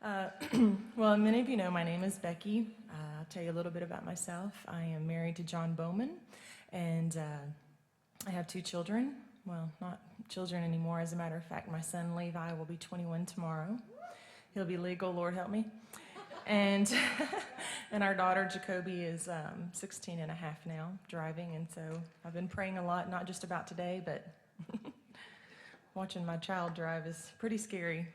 Uh, well, many of you know my name is Becky. I'll tell you a little bit about myself. I am married to John Bowman, and I have two children. Well, not children anymore. As a matter of fact, my son Levi will be 21 tomorrow. He'll be legal, Lord help me. And and our daughter Jacoby is 16 and a half now, driving. And so I've been praying a lot, not just about today, but watching my child drive is pretty scary.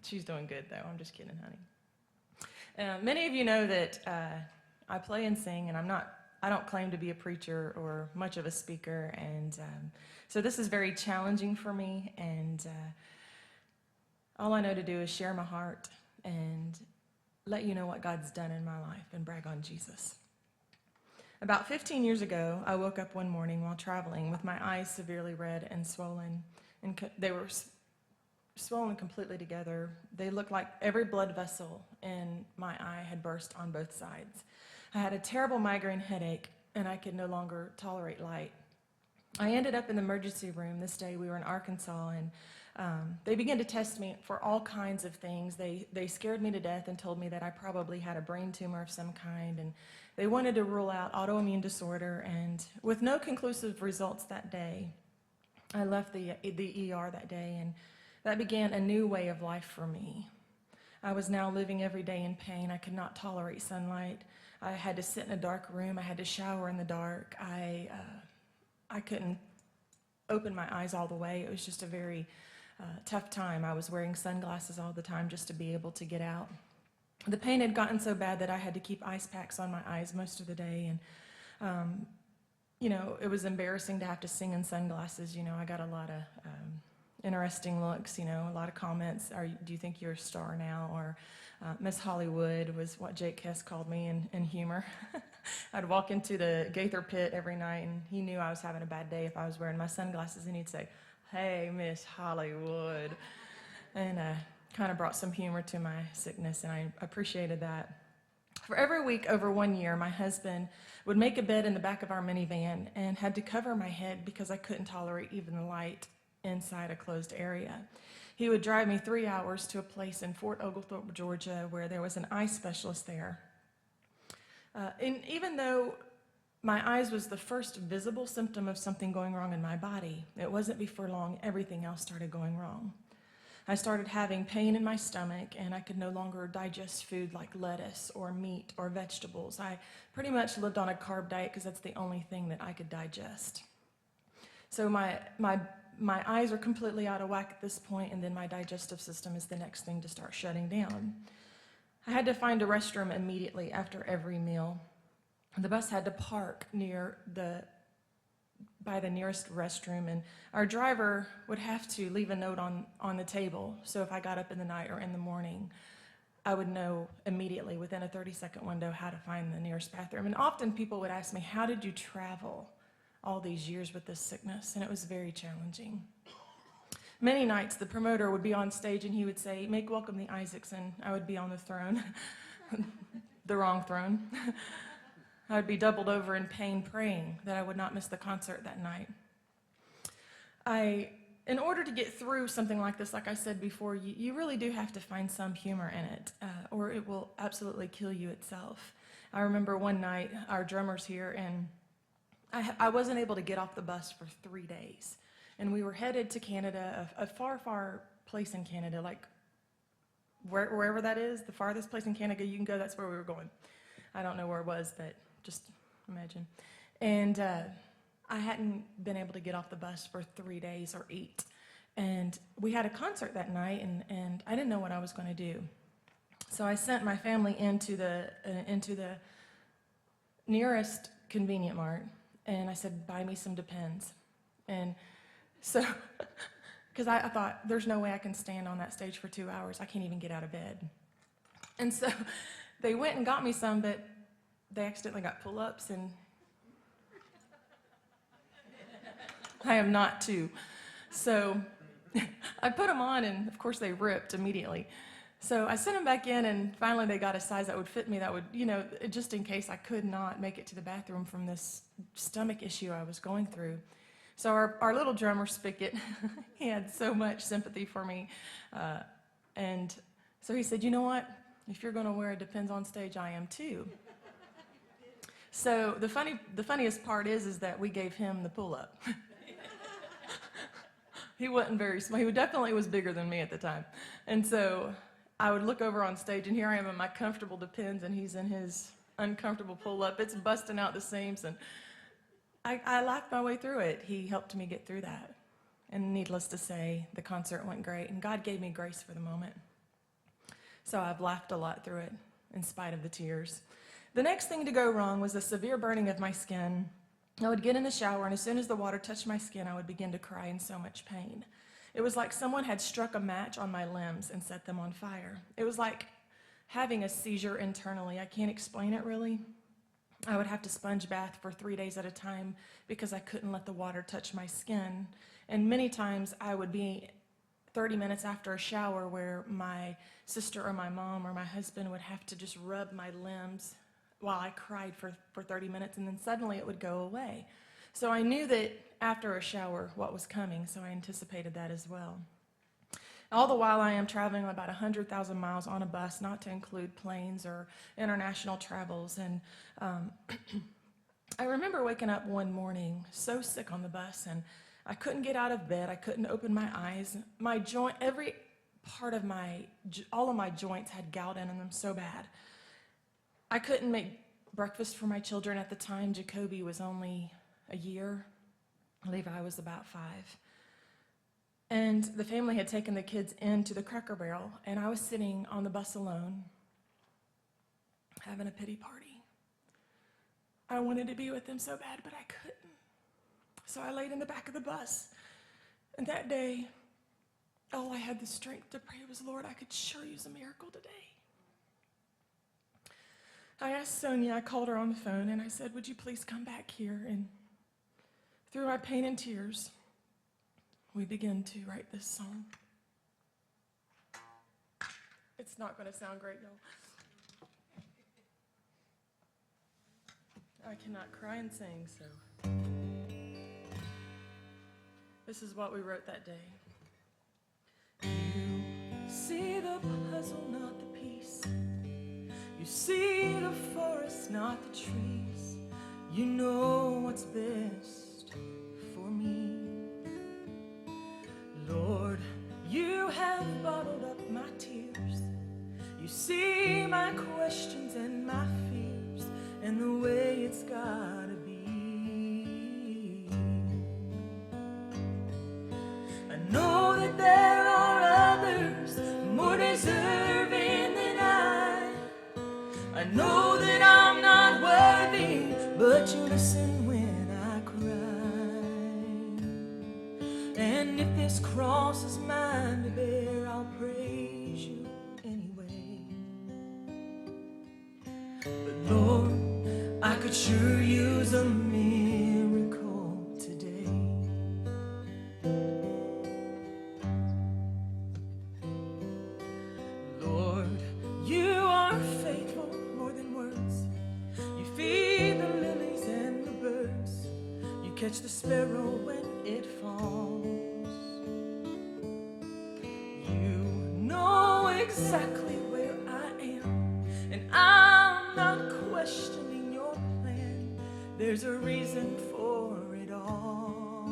She's doing good, though. I'm just kidding, honey. Many of you know that I play and sing, and I don't claim to be a preacher or much of a speaker, and so this is very challenging for me, and all I know to do is share my heart and let you know what God's done in my life and brag on Jesus. About 15 years ago, I woke up one morning while traveling with my eyes severely red and swollen, and they were swollen completely together. They looked like every blood vessel in my eye had burst on both sides. I had a terrible migraine headache, and I could no longer tolerate light. I ended up in the emergency room this day. We were in Arkansas, and they began to test me for all kinds of things. They scared me to death and told me that I probably had a brain tumor of some kind, and they wanted to rule out autoimmune disorder. And with no conclusive results that day, I left the ER that day, and that began a new way of life for me. I was now living every day in pain. I could not tolerate sunlight. I had to sit in a dark room. I had to shower in the dark. I couldn't open my eyes all the way. It was just a very tough time. I was wearing sunglasses all the time just to be able to get out. The pain had gotten so bad that I had to keep ice packs on my eyes most of the day, and it was embarrassing to have to sing in sunglasses. I got a lot of interesting looks, a lot of comments. Do you think you're a star now? Or Miss Hollywood was what Jake Hess called me in humor. I'd walk into the Gaither pit every night, and he knew I was having a bad day if I was wearing my sunglasses, and he'd say, "Hey, Miss Hollywood," and kind of brought some humor to my sickness, and I appreciated that. For every week over 1 year, my husband would make a bed in the back of our minivan and had to cover my head because I couldn't tolerate even the light inside a closed area. He would drive me 3 hours to a place in Fort Oglethorpe, Georgia, where there was an eye specialist there. And even though my eyes was the first visible symptom of something going wrong in my body, it wasn't before long everything else started going wrong. I started having pain in my stomach, and I could no longer digest food like lettuce or meat or vegetables. I pretty much lived on a carb diet because that's the only thing that I could digest. So my eyes are completely out of whack at this point, and then my digestive system is the next thing to start shutting down. I had to find a restroom immediately after every meal. The bus had to park by the nearest restroom, and our driver would have to leave a note on the table, so if I got up in the night or in the morning, I would know immediately within a 30-second window how to find the nearest bathroom. And often people would ask me, "How did you travel all these years with this sickness?" And it was very challenging. Many nights the promoter would be on stage and he would say, "Make welcome the Isaacs," and I would be on the throne, the wrong throne. I would be doubled over in pain praying that I would not miss the concert that night. In order to get through something like this, like I said before, you really do have to find some humor in it, or it will absolutely kill you itself. I remember one night, our drummer's here, and I wasn't able to get off the bus for 3 days. And we were headed to Canada, a far, far place in Canada, like wherever that is, the farthest place in Canada you can go, that's where we were going. I don't know where it was, but just imagine. And I hadn't been able to get off the bus for 3 days or eat. And we had a concert that night, and I didn't know what I was going to do. So I sent my family into the nearest convenient mart, and I said, "Buy me some Depends." And so, because I thought, there's no way I can stand on that stage for 2 hours. I can't even get out of bed. And so they went and got me some, but they accidentally got pull-ups, and I am not two. So I put them on, and of course they ripped immediately. So I sent them back in, and finally they got a size that would fit me, that would, just in case I could not make it to the bathroom from this stomach issue I was going through. So our little drummer, Spigot, he had so much sympathy for me. And So he said, you know what? If you're going to wear a Depends on stage, I am too. So the funniest part is that we gave him the pull-up. He wasn't very small. He definitely was bigger than me at the time. And so I would look over on stage, and here I am in my comfortable Depends, and he's in his uncomfortable pull-up. It's busting out the seams, and I laughed my way through it. He helped me get through that. And needless to say, the concert went great, and God gave me grace for the moment. So I've laughed a lot through it, in spite of the tears. The next thing to go wrong was the severe burning of my skin. I would get in the shower, and as soon as the water touched my skin, I would begin to cry in so much pain. It was like someone had struck a match on my limbs and set them on fire. It was like having a seizure internally. I can't explain it really. I would have to sponge bath for 3 days at a time because I couldn't let the water touch my skin. And many times I would be 30 minutes after a shower where my sister or my mom or my husband would have to just rub my limbs while I cried for 30 minutes, and then suddenly it would go away. So I knew that after a shower what was coming, so I anticipated that as well. All the while I am traveling about 100,000 miles on a bus, not to include planes or international travels. And I remember waking up one morning so sick on the bus, and I couldn't get out of bed. I couldn't open my eyes. My joint, every part of all of my joints had gout in them so bad. I couldn't make breakfast for my children at the time. Jacoby was only a year. Levi was about 5. And the family had taken the kids into the Cracker Barrel, and I was sitting on the bus alone, having a pity party. I wanted to be with them so bad, but I couldn't. So I laid in the back of the bus. And that day, all I had the strength to pray was, Lord, I could sure use a miracle today. I asked Sonia, I called her on the phone, and I said, would you please come back here? And through my pain and tears, we began to write this song. It's not going to sound great, y'all. I cannot cry and sing, so. This is what we wrote that day. You see the puzzle, not the piece. You see the forest, not the trees. You know what's best for me. Lord, you have bottled up my tears. You see my questions and my fears and the way it's gotta be. I know that there are others more deserving than I know that I'm not worthy, but you listen when I cry. And if this cross is mine to bear, I'll praise you anyway. But Lord, I could sure use a miracle today. Lord, you are faithful more than words. You feed the lilies and the birds. You catch the sparrow when it falls. You know exactly where I am, and I'm not questioning your plan. There's a reason for it all.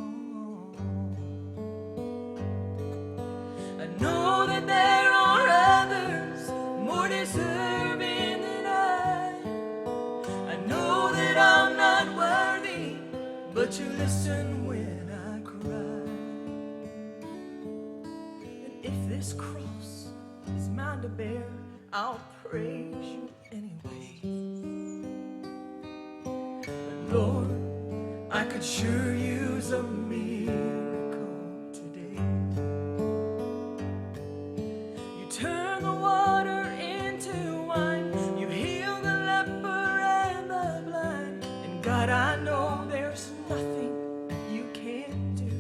I know that there are others more deserving than I know that I'm not worthy, but you listen when I cry. And if this cross is mine to bear, I'll praise you anyway. But Lord, I could sure use a miracle today. You turn the water into wine. You heal the leper and the blind. And God, I know there's nothing you can't do.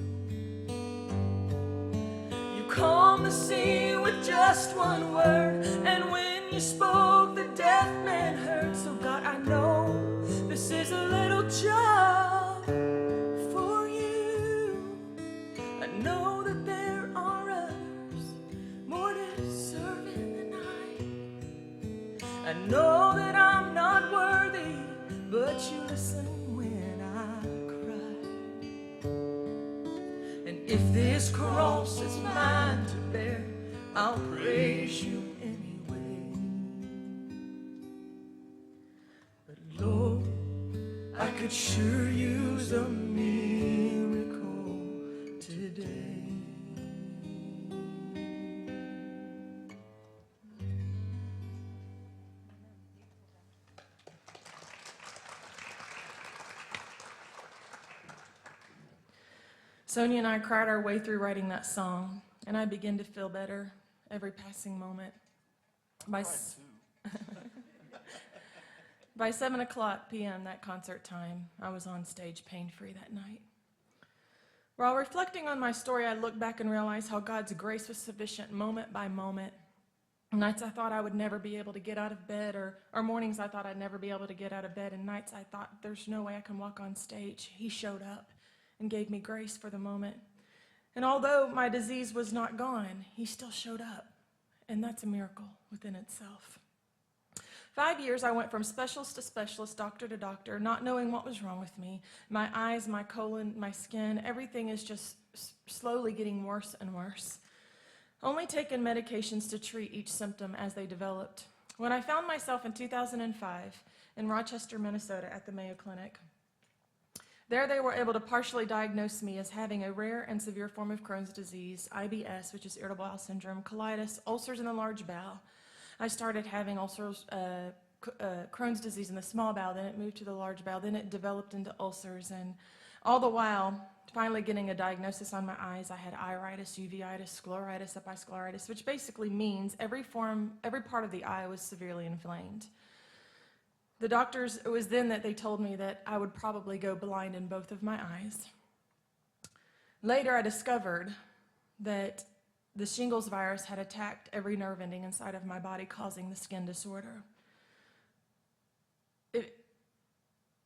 You calm the sea with just one word, and when you spoke, the deaf man heard. So God, I know this is a little job for you. I know that there are others more deserving than I know that I'm not worthy, but you listen when I cry. And if this cross is mine to bear, I'll praise you anyway. But Lord, I could sure use a miracle today. Sonia and I cried our way through writing that song, and I began to feel better every passing moment. By 7 o'clock p.m. that concert time, I was on stage pain-free that night. While reflecting on my story, I look back and realize how God's grace was sufficient moment by moment. Nights I thought I would never be able to get out of bed, or mornings I thought I'd never be able to get out of bed, and nights I thought there's no way I can walk on stage. He showed up and gave me grace for the moment. And although my disease was not gone, he still showed up, and that's a miracle within itself. 5 years I went from specialist to specialist, doctor to doctor, not knowing what was wrong with me. My eyes, my colon, my skin, everything is just slowly getting worse and worse. Only taking medications to treat each symptom as they developed. When I found myself in 2005 in Rochester, Minnesota at the Mayo Clinic, there they were able to partially diagnose me as having a rare and severe form of Crohn's disease, IBS, which is irritable bowel syndrome, colitis, ulcers in the large bowel. I started having ulcers, Crohn's disease in the small bowel, then it moved to the large bowel, then it developed into ulcers, and all the while, finally getting a diagnosis on my eyes, I had iritis, uveitis, scleritis, episcleritis, which basically means every part of the eye was severely inflamed. The doctors, it was then that they told me that I would probably go blind in both of my eyes. Later, I discovered that the shingles virus had attacked every nerve ending inside of my body, causing the skin disorder.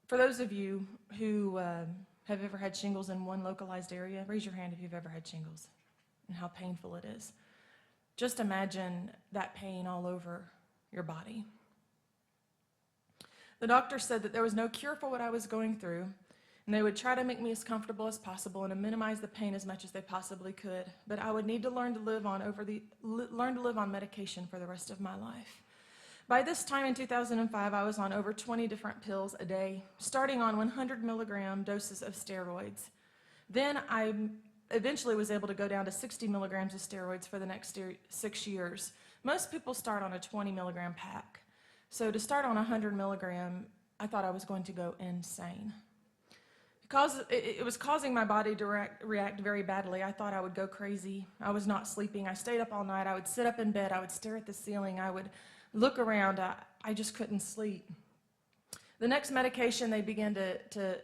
For those of you who have ever had shingles in one localized area, raise your hand if you've ever had shingles and how painful it is. Just imagine that pain all over your body. The doctor said that there was no cure for what I was going through, and they would try to make me as comfortable as possible and to minimize the pain as much as they possibly could. But I would need to learn to live on medication for the rest of my life. By this time in 2005, I was on over 20 different pills a day, starting on 100 milligram doses of steroids. Then I eventually was able to go down to 60 milligrams of steroids for the next 6 years. Most people start on a 20 milligram pack. So to start on 100 milligram, I thought I was going to go insane. Because it was causing my body to react very badly. I thought I would go crazy. I was not sleeping. I stayed up all night. I would sit up in bed. I would stare at the ceiling. I would look around. I just couldn't sleep. The next medication they began to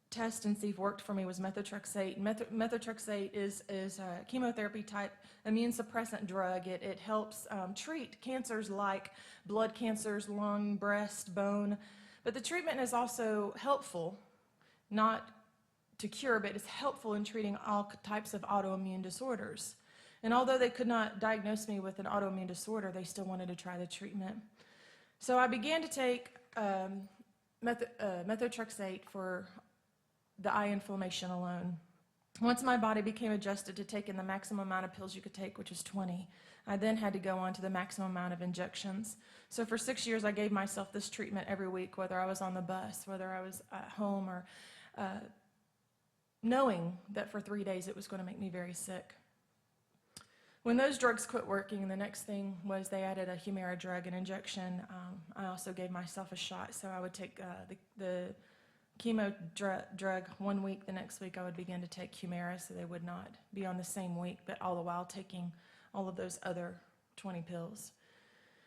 test and see if worked for me was methotrexate. Methotrexate is a chemotherapy type immune suppressant drug. It helps treat cancers like blood cancers, lung, breast, bone. But the treatment is also helpful, not to cure, but it's helpful in treating all types of autoimmune disorders. And although they could not diagnose me with an autoimmune disorder, they still wanted to try the treatment. So I began to take methotrexate for the eye inflammation alone. Once my body became adjusted to taking the maximum amount of pills you could take, which was 20, I then had to go on to the maximum amount of injections. So for 6 years, I gave myself this treatment every week, whether I was on the bus, whether I was at home, or knowing that for 3 days it was going to make me very sick. When those drugs quit working, the next thing was they added a Humira drug, an injection. I also gave myself a shot, so I would take the chemo drug 1 week. The next week I would begin to take Humira, so they would not be on the same week, but all the while taking all of those other 20 pills.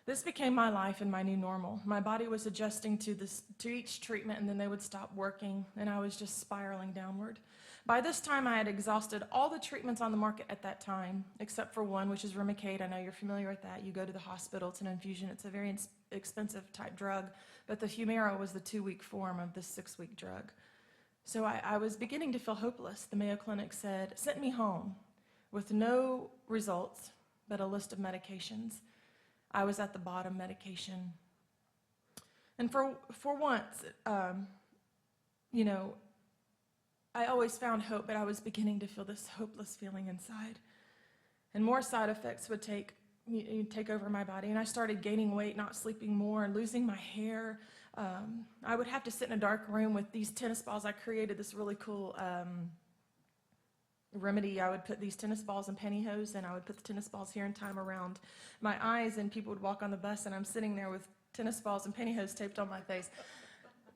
This became my life and my new normal. My body was adjusting to each treatment, and then they would stop working, and I was just spiraling downward. By this time, I had exhausted all the treatments on the market at that time, except for one, which is Remicade. I know you're familiar with that. You go to the hospital, it's an infusion. It's a very expensive type drug, but the Humira was the 2-week form of this 6-week drug. So I was beginning to feel hopeless. The Mayo Clinic sent me home with no results, but a list of medications. I was at the bottom medication And for once, you know, I always found hope, but I was beginning to feel this hopeless feeling inside. And more side effects would take over my body. And I started gaining weight, not sleeping more, and losing my hair. I would have to sit in a dark room with these tennis balls. I created this really cool remedy. I would put these tennis balls in pantyhose, and I would put the tennis balls here and tie them around my eyes, and people would walk on the bus, and I'm sitting there with tennis balls and pantyhose taped on my face.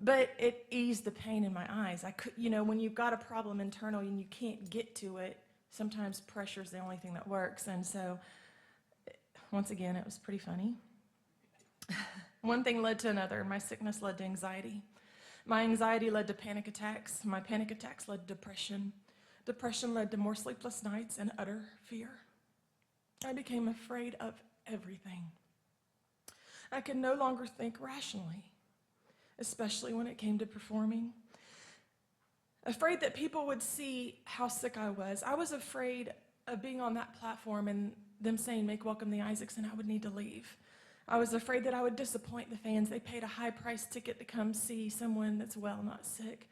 But it eased the pain in my eyes. I could, when you've got a problem internal and you can't get to it, sometimes pressure is the only thing that works. And so, once again, it was pretty funny. One thing led to another. My sickness led to anxiety. My anxiety led to panic attacks. My panic attacks led to depression. Depression led to more sleepless nights and utter fear. I became afraid of everything. I could no longer think rationally, especially when it came to performing. Afraid that people would see how sick I was. I was afraid of being on that platform and them saying, "Make welcome the Isaacs," and I would need to leave. I was afraid that I would disappoint the fans. They paid a high-priced ticket to come see someone that's well, not sick.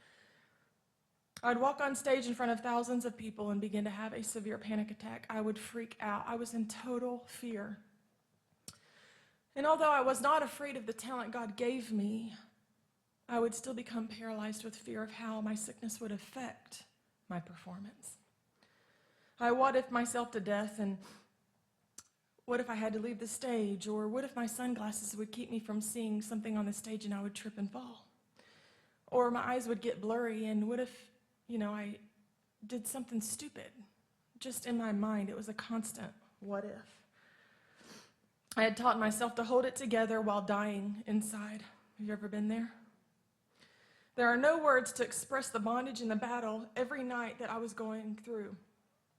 I'd walk on stage in front of thousands of people and begin to have a severe panic attack. I would freak out. I was in total fear. And although I was not afraid of the talent God gave me, I would still become paralyzed with fear of how my sickness would affect my performance. I what-ifed myself to death, and what if I had to leave the stage? Or what if my sunglasses would keep me from seeing something on the stage and I would trip and fall? Or my eyes would get blurry, and what if, I did something stupid? Just in my mind, it was a constant what if. I had taught myself to hold it together while dying inside. Have you ever been there? There are no words to express the bondage and the battle every night that I was going through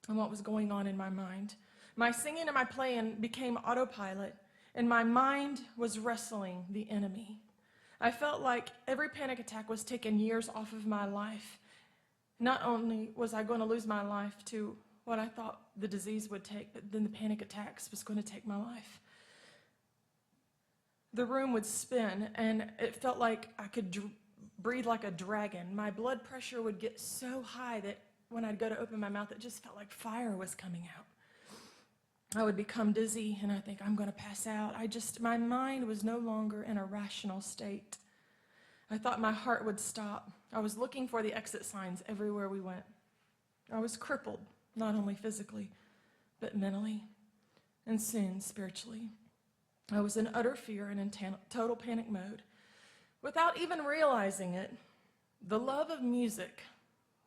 and what was going on in my mind. My singing and my playing became autopilot, and my mind was wrestling the enemy. I felt like every panic attack was taking years off of my life. Not only was I going to lose my life to what I thought the disease would take, but then the panic attacks was going to take my life. The room would spin, and it felt like I could breathe like a dragon. My blood pressure would get so high that when I'd go to open my mouth, it just felt like fire was coming out. I would become dizzy, and I think I'm going to pass out. My mind was no longer in a rational state. I thought my heart would stop. I was looking for the exit signs everywhere we went. I was crippled, not only physically, but mentally, and soon spiritually. I was in utter fear and in total panic mode. Without even realizing it, the love of music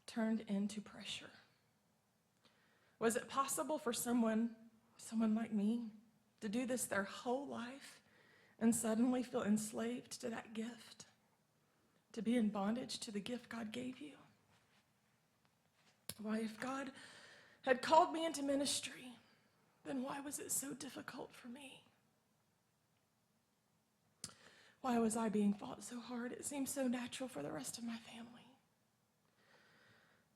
turned into pressure. Was it possible for someone like me to do this their whole life and suddenly feel enslaved to that gift? To be in bondage to the gift God gave you? Why, if God had called me into ministry, then why was it so difficult for me? Why was I being fought so hard? It seemed so natural for the rest of my family.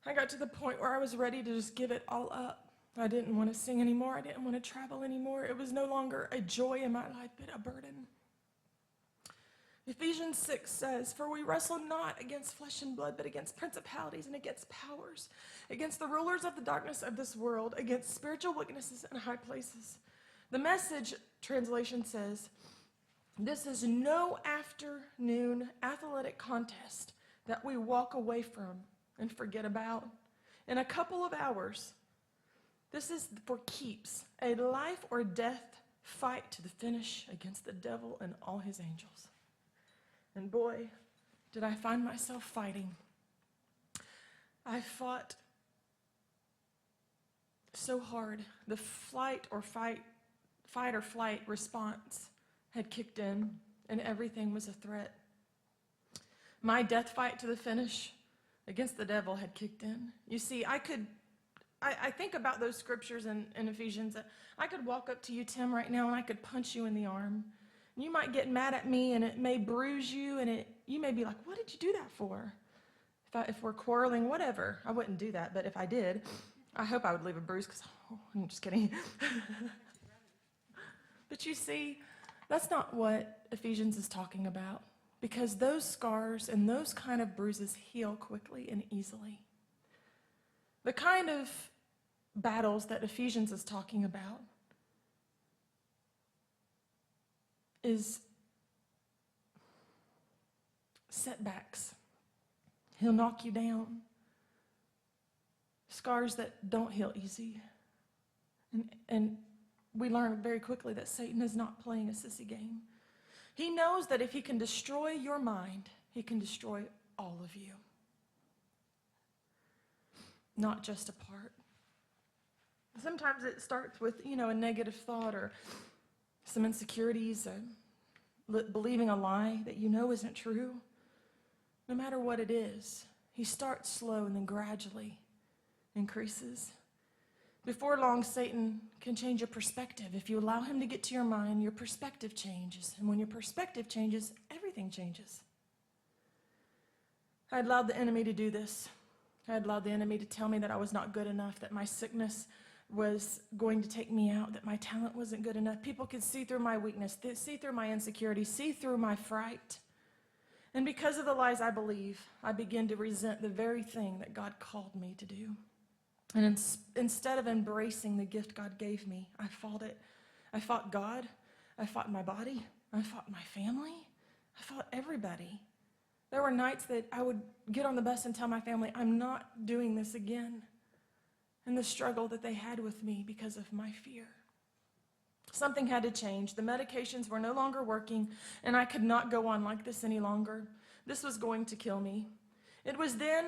I got to the point where I was ready to just give it all up. I didn't want to sing anymore. I didn't want to travel anymore. It was no longer a joy in my life, but a burden. Ephesians 6 says, "For we wrestle not against flesh and blood, but against principalities and against powers, against the rulers of the darkness of this world, against spiritual wickednesses in high places." The Message translation says, "This is no afternoon athletic contest that we walk away from and forget about. In a couple of hours, this is for keeps, a life or death fight to the finish against the devil and all his angels." And boy, did I find myself fighting. I fought so hard. The fight or flight response had kicked in, and everything was a threat. My death fight to the finish against the devil had kicked in. You see, I think about those scriptures in Ephesians. I could walk up to you, Tim, right now, and I could punch you in the arm. You might get mad at me, and it may bruise you, and you may be like, "What did you do that for?" If we're quarreling, whatever. I wouldn't do that, but if I did, I hope I would leave a bruise, because I'm just kidding. But you see, that's not what Ephesians is talking about. because those scars and those kind of bruises heal quickly and easily. The kind of battles that Ephesians is talking about is setbacks. He'll knock you down. Scars that don't heal easy. And we learn very quickly that Satan is not playing a sissy game. He knows that if he can destroy your mind, he can destroy all of you. Not just a part. Sometimes it starts with, a negative thought or some insecurities, or believing a lie that you know isn't true. No matter what it is, he starts slow and then gradually increases. Before long, Satan can change your perspective. If you allow him to get to your mind, your perspective changes. And when your perspective changes, everything changes. I allowed the enemy to do this. I allowed the enemy to tell me that I was not good enough, that my sickness was going to take me out, that my talent wasn't good enough. People could see through my weakness, see through my insecurity, see through my fright. And because of the lies I believe, I begin to resent the very thing that God called me to do. And instead of embracing the gift God gave me, I fought it. I fought God. I fought my body. I fought my family. I fought everybody. There were nights that I would get on the bus and tell my family, I'm not doing this again. And the struggle that they had with me because of my fear. Something had to change. The medications were no longer working, and I could not go on like this any longer. This was going to kill me. It was then,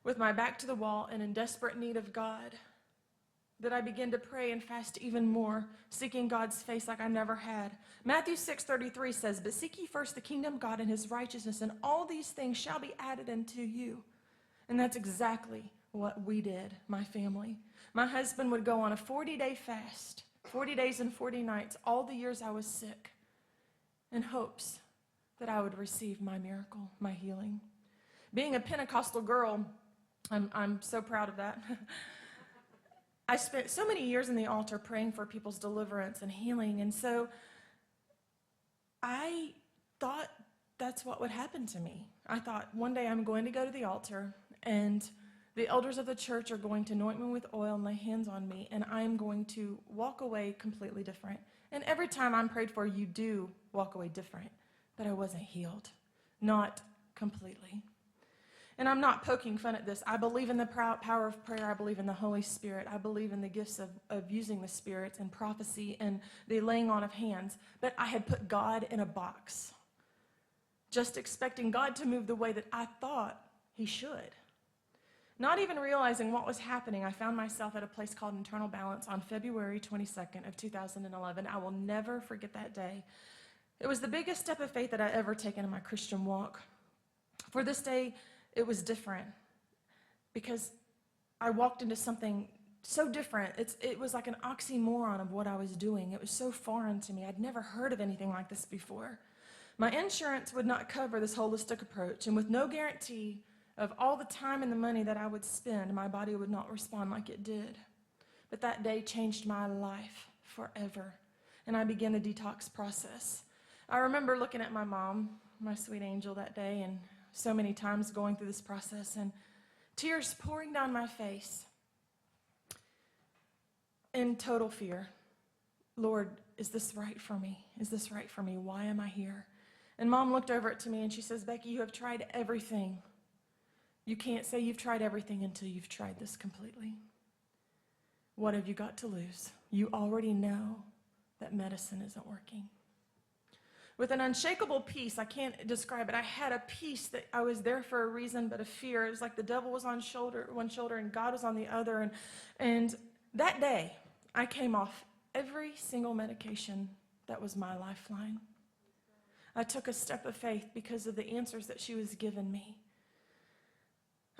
with my back to the wall and in desperate need of God, that I began to pray and fast even more, seeking God's face like I never had. Matthew 6:33 says, but seek ye first the kingdom of God and his righteousness, and all these things shall be added unto you. And that's exactly what we did, my family. My husband would go on a 40-day fast, 40 days and 40 nights, all the years I was sick, in hopes that I would receive my miracle, my healing. Being a Pentecostal girl, I'm so proud of that. I spent so many years in the altar praying for people's deliverance and healing, and so I thought that's what would happen to me. I thought one day I'm going to go to the altar, and the elders of the church are going to anoint me with oil and lay hands on me, and I'm going to walk away completely different. And every time I'm prayed for, you do walk away different, but I wasn't healed, not completely. And I'm not poking fun at this. I believe in the power of prayer. I believe in the Holy Spirit. I believe in the gifts of using the Spirit and prophecy and the laying on of hands. But I had put God in a box, just expecting God to move the way that I thought he should. Not even realizing what was happening, I found myself at a place called Internal Balance on February 22nd of 2011. I will never forget that day. It was the biggest step of faith that I ever taken in my Christian walk. For this day, it was different because I walked into something so different. It was like an oxymoron of what I was doing. It was so foreign to me. I'd never heard of anything like this before. My insurance would not cover this holistic approach, and with no guarantee of all the time and the money that I would spend, my body would not respond like it did. But that day changed my life forever, and I began the detox process. I remember looking at my mom, my sweet angel, that day, and so many times going through this process and tears pouring down my face in total fear. Lord, is this right for me? Is this right for me? Why am I here? And Mom looked over at me and she says, Becky, you have tried everything. You can't say you've tried everything until you've tried this completely. What have you got to lose? You already know that medicine isn't working. With an unshakable peace, I can't describe it. I had a peace that I was there for a reason, but a fear. It was like the devil was on one shoulder and God was on the other. And that day, I came off every single medication that was my lifeline. I took a step of faith because of the answers that she was giving me.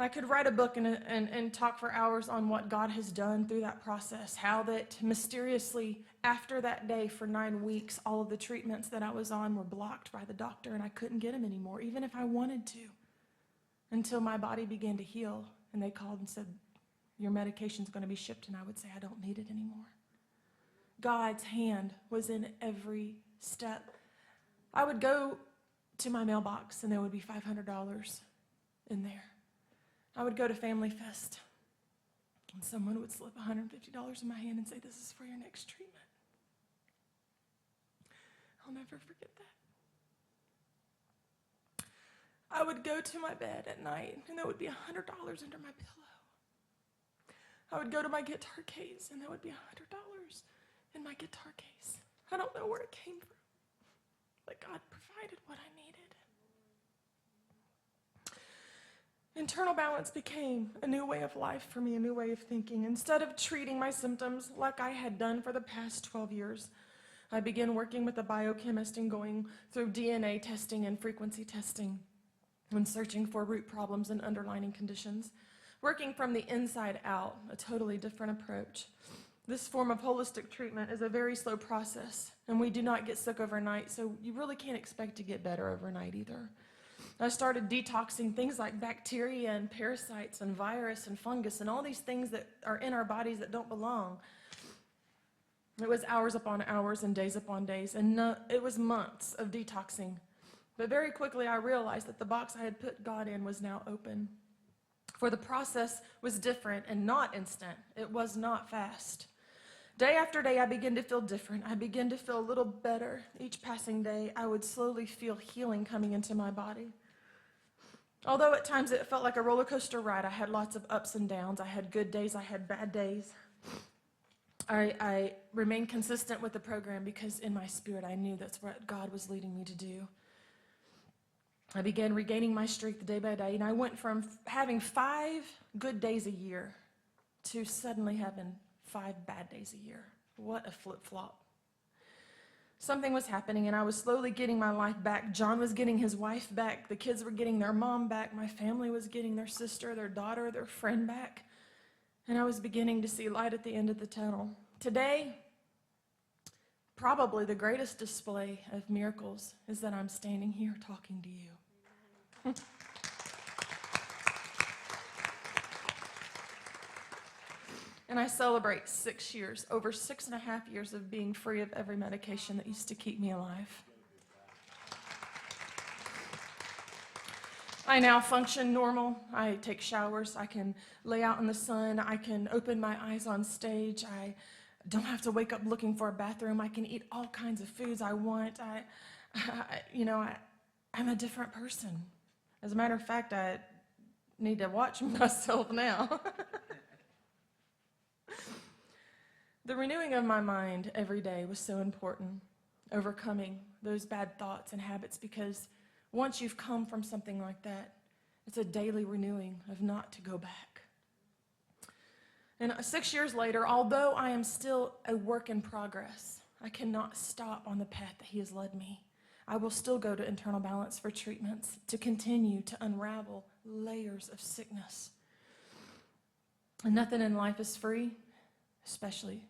I could write a book and talk for hours on what God has done through that process, how that mysteriously, after that day for 9 weeks, all of the treatments that I was on were blocked by the doctor and I couldn't get them anymore, even if I wanted to, until my body began to heal and they called and said, your medication's going to be shipped, and I would say, I don't need it anymore. God's hand was in every step. I would go to my mailbox, and there would be $500 in there. I would go to Family Fest, and someone would slip $150 in my hand and say, "This is for your next treatment." I'll never forget that. I would go to my bed at night, and there would be $100 under my pillow. I would go to my guitar case, and there would be $100 in my guitar case. I don't know where it came from, but God provided what I needed. Internal balance became a new way of life for me, a new way of thinking. Instead of treating my symptoms like I had done for the past 12 years, I began working with a biochemist and going through DNA testing and frequency testing and searching for root problems and underlying conditions, working from the inside out, a totally different approach. This form of holistic treatment is a very slow process, and we do not get sick overnight, so you really can't expect to get better overnight either. I started detoxing things like bacteria and parasites and virus and fungus and all these things that are in our bodies that don't belong. It was hours upon hours and days upon days, and it was months of detoxing. But very quickly I realized that the box I had put God in was now open. For the process was different and not instant. It was not fast. Day after day, I began to feel different. I began to feel a little better. Each passing day, I would slowly feel healing coming into my body. Although at times it felt like a roller coaster ride, I had lots of ups and downs. I had good days, I had bad days. I remained consistent with the program because in my spirit, I knew that's what God was leading me to do. I began regaining my strength day by day, and I went from having 5 good days a year to suddenly having 5 bad days a year. What a flip-flop. Something was happening, and I was slowly getting my life back. John was getting his wife back. The kids were getting their mom back. My family was getting their sister, their daughter, their friend back. And I was beginning to see light at the end of the tunnel. Today, probably the greatest display of miracles is that I'm standing here talking to you. And I celebrate 6 years, over 6.5 years of being free of every medication that used to keep me alive. I now function normal. I take showers. I can lay out in the sun. I can open my eyes on stage. I don't have to wake up looking for a bathroom. I can eat all kinds of foods I want. I'm a different person. As a matter of fact, I need to watch myself now. The renewing of my mind every day was so important, overcoming those bad thoughts and habits, because once you've come from something like that, it's a daily renewing of not to go back. And 6 years later, although I am still a work in progress, I cannot stop on the path that He has led me. I will still go to internal balance for treatments to continue to unravel layers of sickness. And nothing in life is free, especially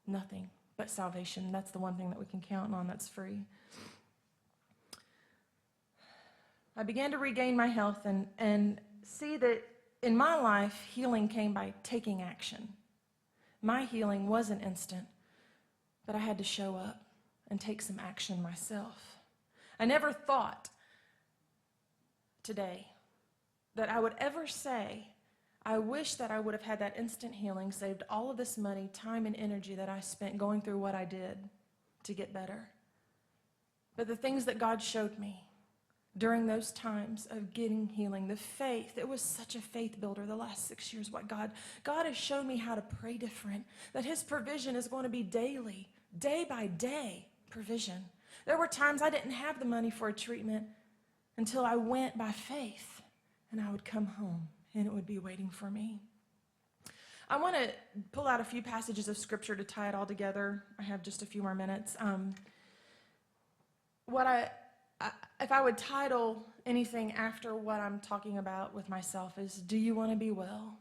nothing but salvation. That's the one thing that we can count on that's free. I began to regain my health and see that in my life, healing came by taking action. My healing wasn't instant, but I had to show up and take some action myself. I never thought today that I would ever say, I wish that I would have had that instant healing, saved all of this money, time, and energy that I spent going through what I did to get better. But the things that God showed me during those times of getting healing, the faith, it was such a faith builder the last 6 years. What God has shown me how to pray different, that His provision is going to be daily, day by day provision. There were times I didn't have the money for a treatment until I went by faith, and I would come home and it would be waiting for me. I want to pull out a few passages of scripture to tie it all together. I have just a few more minutes. If I would title anything after what I'm talking about with myself is, do you want to be well?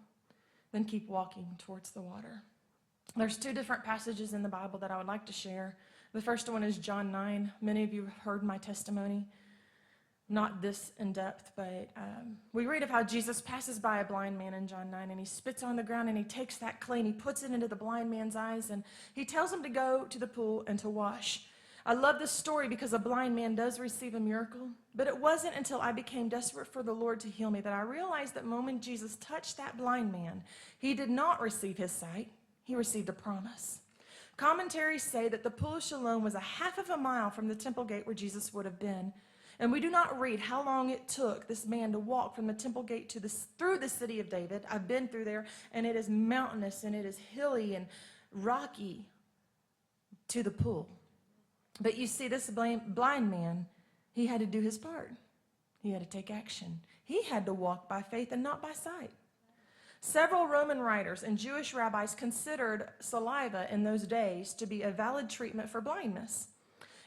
Then keep walking towards the water. There's 2 different passages in the Bible that I would like to share. The first one is John 9. Many of you have heard my testimony. Not this in depth, but we read of how Jesus passes by a blind man in John 9, and He spits on the ground, and He takes that clay and He puts it into the blind man's eyes, and He tells him to go to the pool and to wash. I love this story because a blind man does receive a miracle, but it wasn't until I became desperate for the Lord to heal me that I realized that moment Jesus touched that blind man, he did not receive his sight, he received a promise. Commentaries say that the pool of Siloam was a half of a mile from the temple gate where Jesus would have been, and we do not read how long it took this man to walk from the temple gate through the city of David. I've been through there, and it is mountainous, and it is hilly and rocky to the pool. But you see, this blind man, he had to do his part. He had to take action. He had to walk by faith and not by sight. Several Roman writers and Jewish rabbis considered saliva in those days to be a valid treatment for blindness.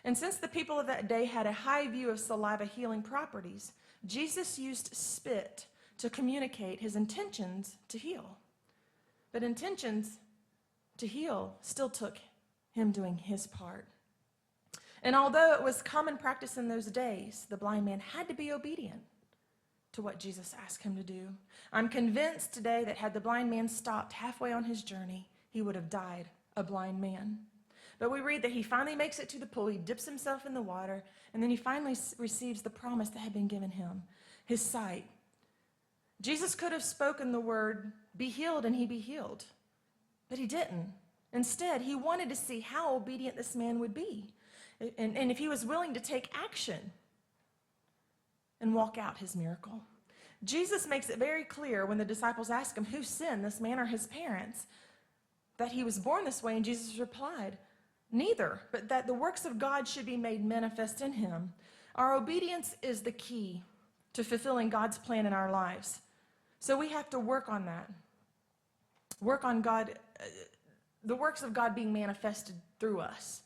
And since the people of that day had a high view of saliva healing properties, Jesus used spit to communicate his intentions to heal. But intentions to heal still took him doing his part. And although it was common practice in those days, the blind man had to be obedient to what Jesus asked him to do. I'm convinced today that had the blind man stopped halfway on his journey, he would have died a blind man. But we read that he finally makes it to the pool, he dips himself in the water, and then he finally receives the promise that had been given him, his sight. Jesus could have spoken the word, "Be healed," and he'd be healed. But he didn't. Instead, he wanted to see how obedient this man would be. And if he was willing to take action and walk out his miracle. Jesus makes it very clear when the disciples ask him who sinned, this man or his parents, that he was born this way, and Jesus replied, neither, but that the works of God should be made manifest in him. Our obedience is the key to fulfilling God's plan in our lives. So we have to work on that. Work on God, the works of God being manifested through us.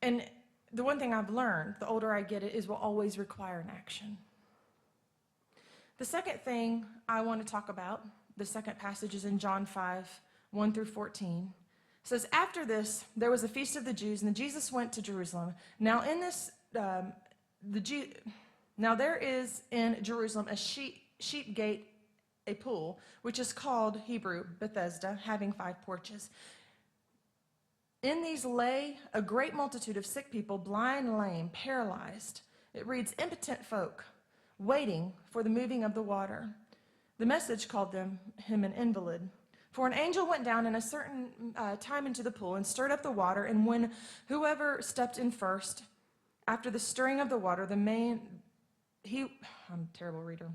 And the one thing I've learned, the older I get, is will always require an action. The second thing I want to talk about, the second passage is in John 5, 1 through 14. It says, after this, there was a feast of the Jews, and Jesus went to Jerusalem. Now there is in Jerusalem a sheep gate, a pool, which is called Hebrew Bethesda, having 5 porches. In these lay a great multitude of sick people, blind, lame, paralyzed. It reads, impotent folk, waiting for the moving of the water. The Message called him an invalid. For an angel went down in a certain time into the pool and stirred up the water, and when whoever stepped in first, after the stirring of the water, I'm a terrible reader,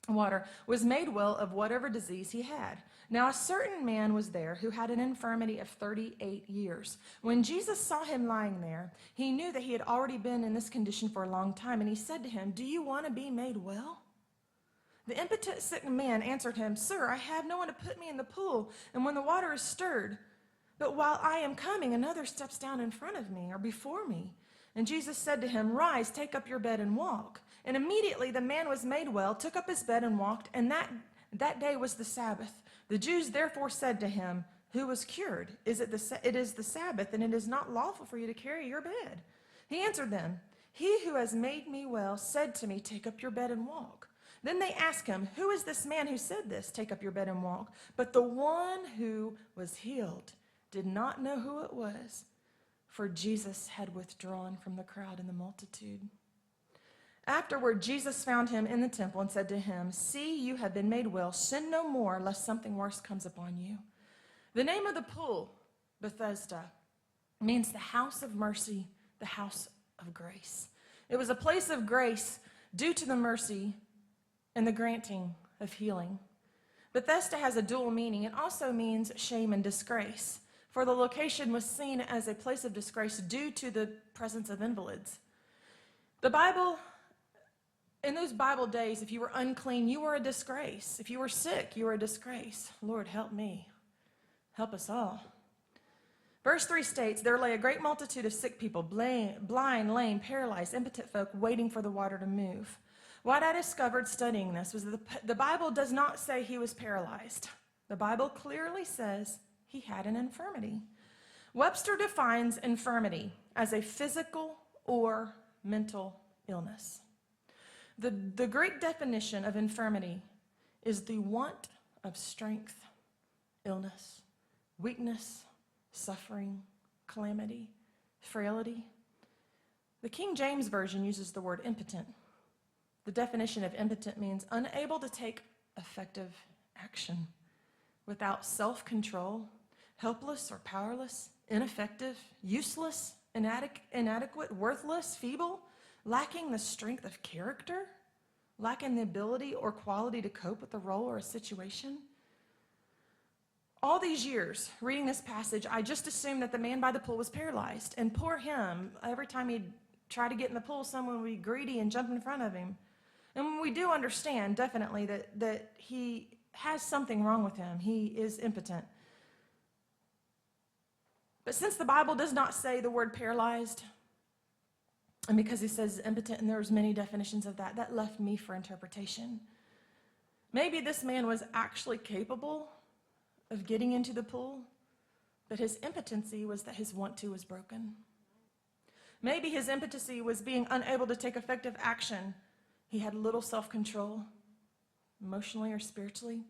water, was made well of whatever disease he had. Now a certain man was there who had an infirmity of 38 years. When Jesus saw him lying there, he knew that he had already been in this condition for a long time, and he said to him, do you want to be made well? The impotent sick man answered him, sir, I have no one to put me in the pool, and when the water is stirred, but while I am coming, another steps down in front of me or before me. And Jesus said to him, rise, take up your bed and walk. And immediately the man was made well, took up his bed and walked, and that day was the Sabbath. The Jews therefore said to him, who was cured? It is the Sabbath, and it is not lawful for you to carry your bed. He answered them, he who has made me well said to me, take up your bed and walk. Then they asked him, who is this man who said this, take up your bed and walk? But the one who was healed did not know who it was, for Jesus had withdrawn from the crowd and the multitude. Afterward, Jesus found him in the temple and said to him, see, you have been made well. Sin no more, lest something worse comes upon you. The name of the pool, Bethesda, means the house of mercy, the house of grace. It was a place of grace due to the mercy and the granting of healing. Bethesda has a dual meaning. It also means shame and disgrace, for the location was seen as a place of disgrace due to the presence of invalids. The Bible, in those Bible days, if you were unclean, you were a disgrace. If you were sick, you were a disgrace. Lord, help me. Help us all. Verse 3 states, there lay a great multitude of sick people, blind, lame, paralyzed, impotent folk, waiting for the water to move. What I discovered studying this was that the Bible does not say he was paralyzed. The Bible clearly says he had an infirmity. Webster defines infirmity as a physical or mental illness. The Greek definition of infirmity is the want of strength, illness, weakness, suffering, calamity, frailty. The King James Version uses the word impotent. The definition of impotent means unable to take effective action, without self-control, helpless or powerless, ineffective, useless, inadequate, worthless, feeble, lacking the strength of character, lacking the ability or quality to cope with a role or a situation. All these years reading this passage, I just assumed that the man by the pool was paralyzed. And poor him, every time he'd try to get in the pool, someone would be greedy and jump in front of him. And we do understand, definitely, that he has something wrong with him. He is impotent. But since the Bible does not say the word paralyzed, and because he says impotent, and there's many definitions of that, that left me for interpretation. Maybe this man was actually capable of getting into the pool, but his impotency was that his want to was broken. Maybe his impotency was being unable to take effective action. He had little self-control, emotionally or spiritually.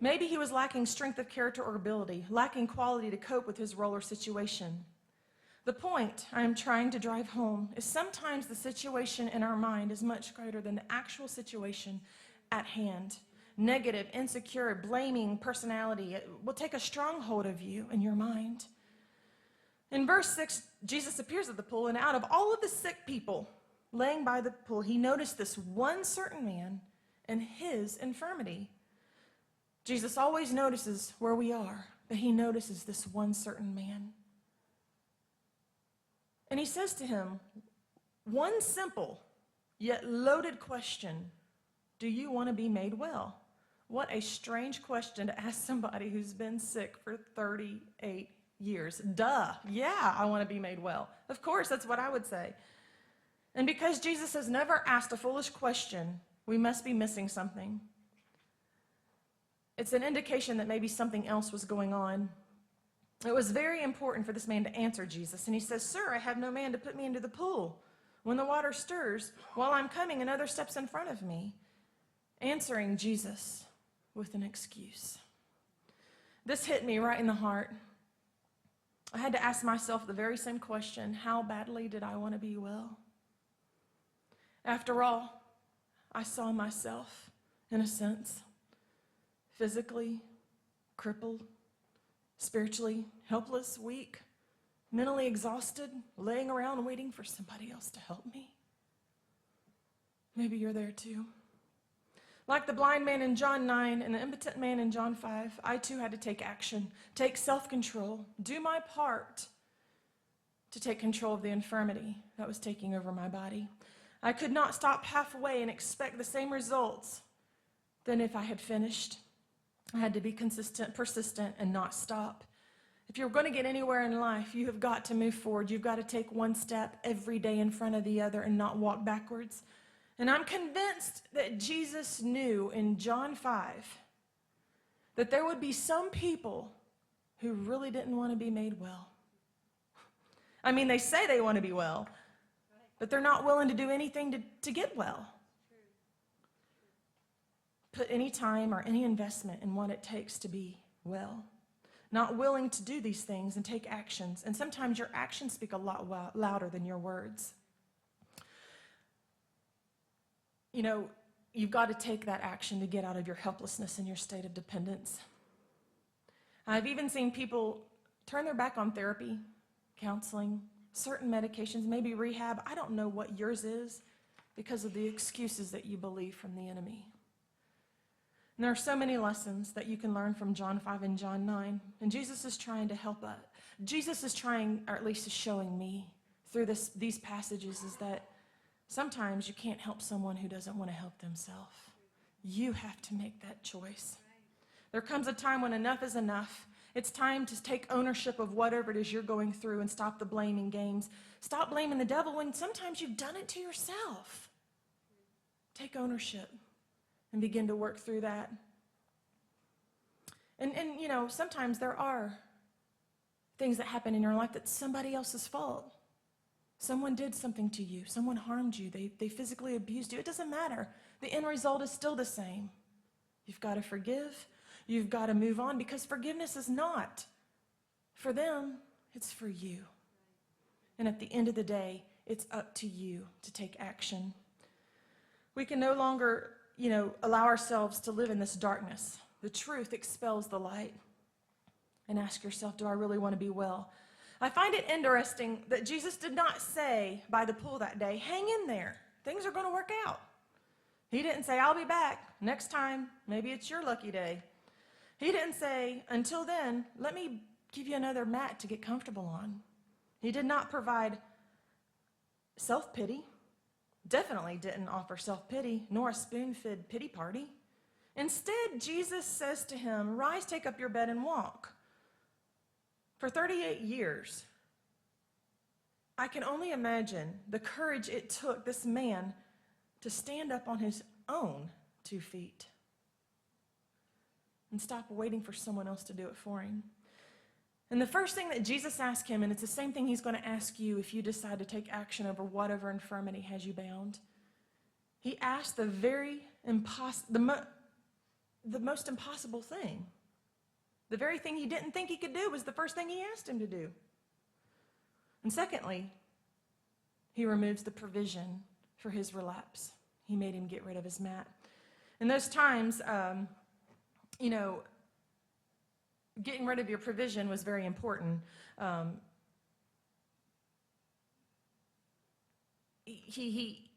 Maybe he was lacking strength of character or ability, lacking quality to cope with his role or situation. The point I am trying to drive home is sometimes the situation in our mind is much greater than the actual situation at hand. Negative, insecure, blaming personality will take a stronghold of you in your mind. In verse 6, Jesus appears at the pool, and out of all of the sick people laying by the pool, he noticed this one certain man and his infirmity. Jesus always notices where we are, but he notices this one certain man. And he says to him, one simple yet loaded question: do you want to be made well? What a strange question to ask somebody who's been sick for 38 years. Duh, yeah, I want to be made well. Of course, that's what I would say. And because Jesus has never asked a foolish question, we must be missing something. It's an indication that maybe something else was going on. It was very important for this man to answer Jesus. And he says, "Sir, I have no man to put me into the pool. When the water stirs, while I'm coming, another steps in front of me." Answering Jesus with an excuse. This hit me right in the heart. I had to ask myself the very same question: how badly did I want to be well? After all, I saw myself, in a sense, physically crippled, spiritually helpless, weak, mentally exhausted, laying around waiting for somebody else to help me. Maybe you're there too. Like the blind man in John 9 and the impotent man in John 5, I too had to take action, take self-control, do my part to take control of the infirmity that was taking over my body. I could not stop halfway and expect the same results than if I had finished. I had to be consistent, persistent, and not stop. If you're going to get anywhere in life, you have got to move forward. You've got to take one step every day in front of the other and not walk backwards. And I'm convinced that Jesus knew in John 5 that there would be some people who really didn't want to be made well. I mean, they say they want to be well, but they're not willing to do anything to get well. Put any time or any investment in what it takes to be well. Not willing to do these things and take actions. And sometimes your actions speak a lot louder than your words. You know, you've got to take that action to get out of your helplessness and your state of dependence. I've even seen people turn their back on therapy, counseling, certain medications, maybe rehab. I don't know what yours is because of the excuses that you believe from the enemy. And there are so many lessons that you can learn from John 5 and John 9. And Jesus is trying to help us. Jesus is trying, or at least is showing me through these passages, is that sometimes you can't help someone who doesn't want to help themselves. You have to make that choice. There comes a time when enough is enough. It's time to take ownership of whatever it is you're going through and stop the blaming games. Stop blaming the devil when sometimes you've done it to yourself. Take ownership and begin to work through that. And you know, sometimes there are things that happen in your life that's somebody else's fault. Someone did something to you. Someone harmed you. They physically abused you. It doesn't matter. The end result is still the same. You've got to forgive. You've got to move on, because forgiveness is not for them. It's for you. And at the end of the day, it's up to you to take action. We can no longer, allow ourselves to live in this darkness. The truth expels the light. And ask yourself, do I really want to be well? I find it interesting that Jesus did not say by the pool that day, hang in there. Things are going to work out. He didn't say, I'll be back next time. Maybe it's your lucky day. He didn't say, until then, let me give you another mat to get comfortable on. He did not provide self-pity. Definitely didn't offer self-pity, nor a spoon-fed pity party. Instead, Jesus says to him, rise, take up your bed and walk. For 38 years, I can only imagine the courage it took this man to stand up on his own 2 feet and stop waiting for someone else to do it for him. And the first thing that Jesus asked him, and it's the same thing he's going to ask you if you decide to take action over whatever infirmity has you bound, he asked the most impossible thing. The very thing he didn't think he could do was the first thing he asked him to do. And secondly, he removes the provision for his relapse. He made him get rid of his mat. In those times, getting rid of your provision was very important. He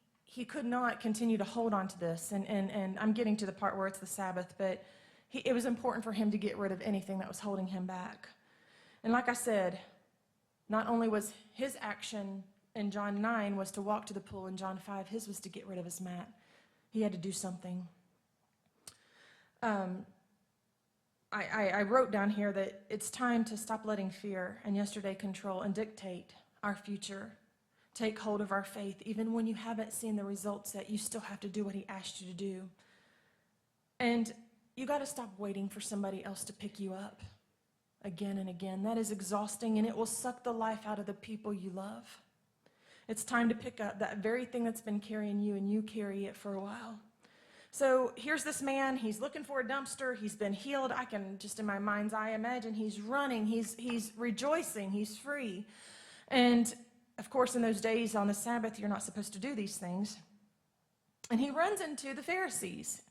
could not continue to hold on to this, and I'm getting to the part where it's the Sabbath, but it was important for him to get rid of anything that was holding him back. And like I said, not only was his action in John 9 was to walk to the pool, in John 5, his was to get rid of his mat. He had to do something. I wrote down here that it's time to stop letting fear and yesterday control and dictate our future. Take hold of our faith. Even when you haven't seen the results yet, you still have to do what he asked you to do. And you got to stop waiting for somebody else to pick you up again and again. That is exhausting, and it will suck the life out of the people you love. It's time to pick up that very thing that's been carrying you, and you carry it for a while. So here's this man. He's looking for a dumpster. He's been healed. I can just in my mind's eye imagine he's running. He's rejoicing. He's free. And of course, in those days on the Sabbath, you're not supposed to do these things. And he runs into the Pharisees.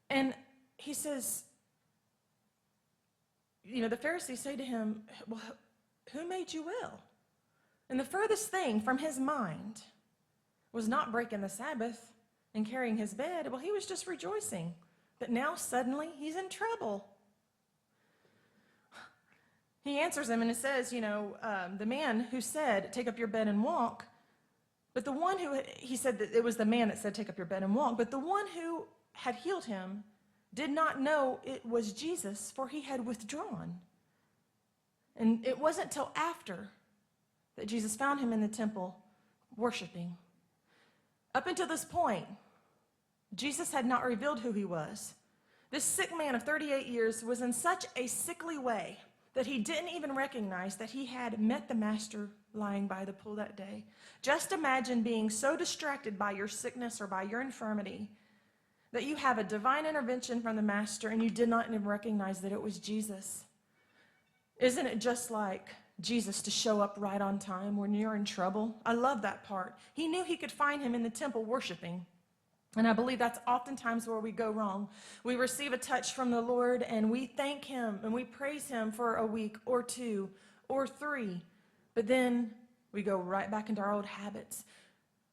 And he says, the Pharisees say to him, well, who made you well? And the furthest thing from his mind was not breaking the Sabbath and carrying his bed. Well, he was just rejoicing. But now suddenly he's in trouble. He answers him and it says, the man who said, take up your bed and walk, but the one who, he said that it was the man that said, take up your bed and walk, but the one who had healed him did not know it was Jesus, for he had withdrawn. And it wasn't till after that Jesus found him in the temple worshiping. Up until this point, Jesus had not revealed who he was. This sick man of 38 years was in such a sickly way that he didn't even recognize that he had met the master lying by the pool that day. Just imagine being so distracted by your sickness or by your infirmity that you have a divine intervention from the master and you did not even recognize that it was Jesus. Isn't it just like Jesus to show up right on time when you're in trouble? I love that part. He knew he could find him in the temple worshiping. And I believe that's oftentimes where we go wrong. We receive a touch from the Lord and we thank him and we praise him for a week or 2 or 3. But then we go right back into our old habits,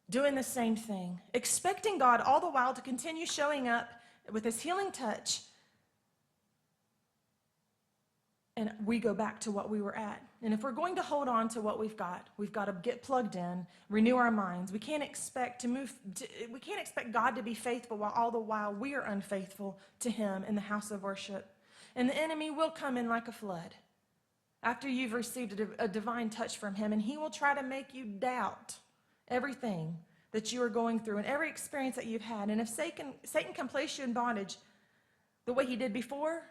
doing the same thing, expecting God all the while to continue showing up with his healing touch. And we go back to what we were at. And if we're going to hold on to what we've got to get plugged in, renew our minds. We can't expect God to be faithful while all the while we are unfaithful to him in the house of worship. And the enemy will come in like a flood after you've received a divine touch from him, and he will try to make you doubt everything that you are going through and every experience that you've had. And if Satan can place you in bondage the way he did before,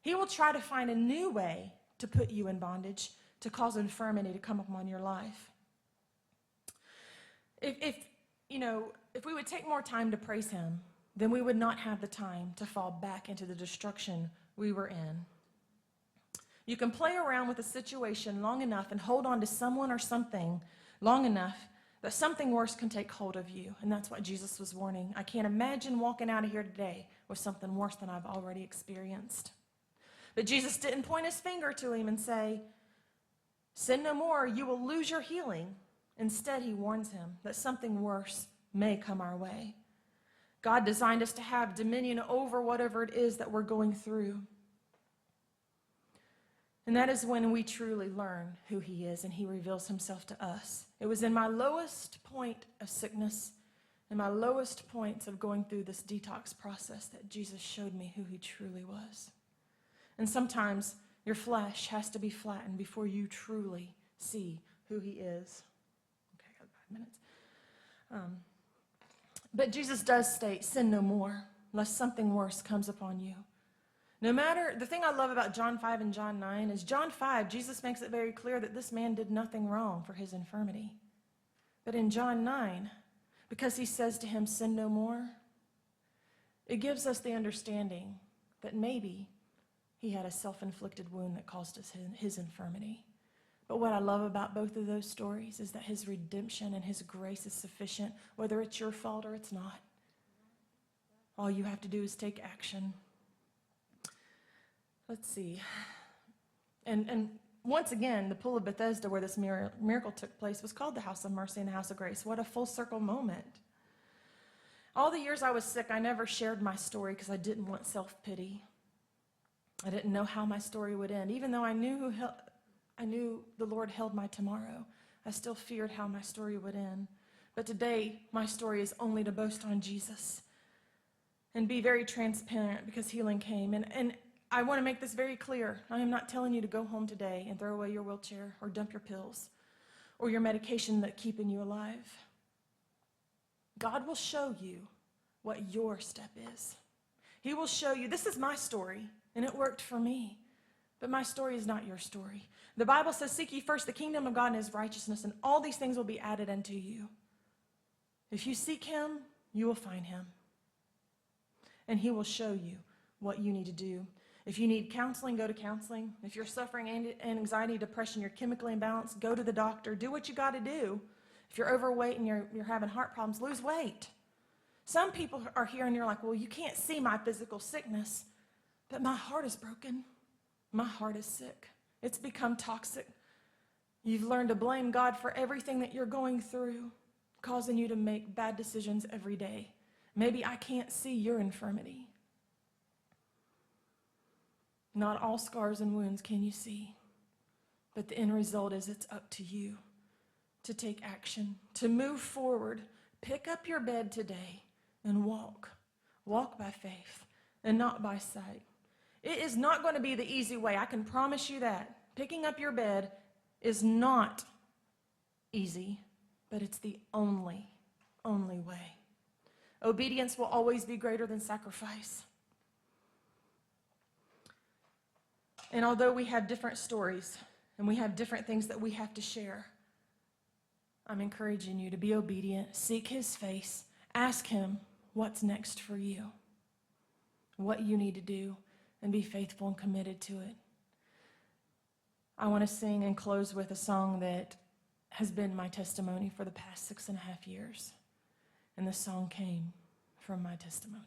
he will try to find a new way to put you in bondage, to cause infirmity to come upon your life. If we would take more time to praise him, then we would not have the time to fall back into the destruction we were in. You can play around with a situation long enough and hold on to someone or something long enough that something worse can take hold of you. And that's what Jesus was warning. I can't imagine walking out of here today with something worse than I've already experienced. But Jesus didn't point his finger to him and say, sin no more, you will lose your healing. Instead, he warns him that something worse may come our way. God designed us to have dominion over whatever it is that we're going through. And that is when we truly learn who he is and he reveals himself to us. It was in my lowest point of sickness, in my lowest points of going through this detox process, that Jesus showed me who he truly was. And sometimes your flesh has to be flattened before you truly see who he is. Okay, I got 5 minutes. But Jesus does state, sin no more, lest something worse comes upon you. No matter, the thing I love about John 5 and John 9 is John 5, Jesus makes it very clear that this man did nothing wrong for his infirmity. But in John 9, because he says to him, sin no more, it gives us the understanding that maybe he had a self-inflicted wound that caused us his infirmity. But what I love about both of those stories is that his redemption and his grace is sufficient, whether it's your fault or it's not. All you have to do is take action. Let's see. And once again, the pool of Bethesda where this miracle took place was called the House of Mercy and the House of Grace. What a full circle moment. All the years I was sick, I never shared my story because I didn't want self-pity. I didn't know how my story would end. Even though I knew the Lord held my tomorrow, I still feared how my story would end. But today, my story is only to boast on Jesus and be very transparent because healing came. And I want to make this very clear. I am not telling you to go home today and throw away your wheelchair or dump your pills or your medication that's keeping you alive. God will show you what your step is. He will show you, this is my story, and it worked for me. But my story is not your story. The Bible says, seek ye first the kingdom of God and his righteousness, and all these things will be added unto you. If you seek him, you will find him. And he will show you what you need to do. If you need counseling, go to counseling. If you're suffering anxiety, depression, you're chemically imbalanced, go to the doctor. Do what you got to do. If you're overweight and you're having heart problems, lose weight. Some people are here and you're like, well, you can't see my physical sickness, but my heart is broken. My heart is sick. It's become toxic. You've learned to blame God for everything that you're going through, causing you to make bad decisions every day. Maybe I can't see your infirmity. Not all scars and wounds can you see, but the end result is it's up to you to take action, to move forward. Pick up your bed today and walk. Walk by faith and not by sight. It is not going to be the easy way. I can promise you that. Picking up your bed is not easy, but it's the only way. Obedience will always be greater than sacrifice. And although we have different stories and we have different things that we have to share, I'm encouraging you to be obedient, seek his face, ask him what's next for you, what you need to do, and be faithful and committed to it. I want to sing and close with a song that has been my testimony for the past 6.5 years. And the song came from my testimony.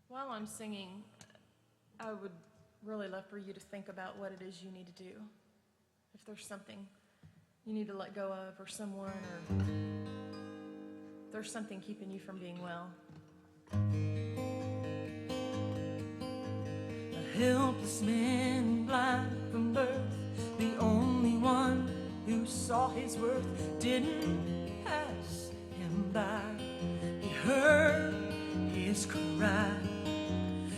While I'm singing, I would really love for you to think about what it is you need to do. If there's something you need to let go of, or someone, or if there's something keeping you from being well. A helpless man, blind from birth, the only one who saw his worth, didn't pass him by. He heard his cry.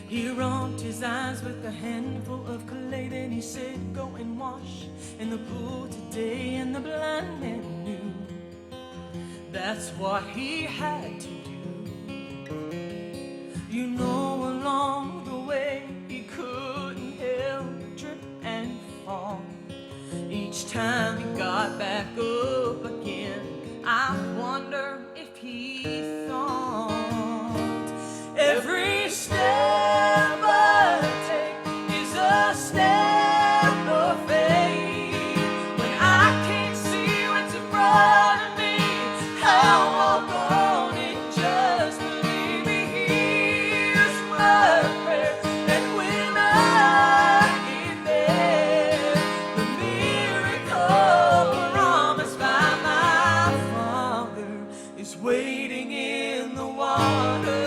He rubbed his eyes with a handful of clay, then he said, go and wash in the pool today. And the blind man knew that's what he had to do. You know, along the way he couldn't help but trip and time he got back up again, I wonder if he thought every step I take is a step of faith. When I can't see what's in front of me, I'll walk on and just believe me. Here's my prayer, and when I get there, the miracle promised by my Father is waiting in the water.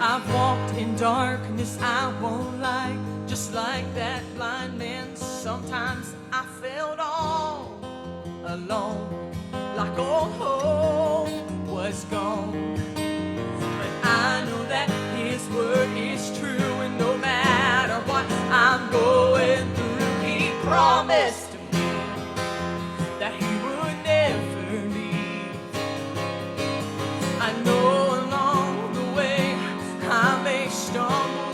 I've walked in darkness, I won't lie, just like that blind man. Sometimes I felt all alone, like all hope was gone. But I know that His word is true, and no matter what I'm going through, He promised to me that He would never leave. I know along the way I may stumble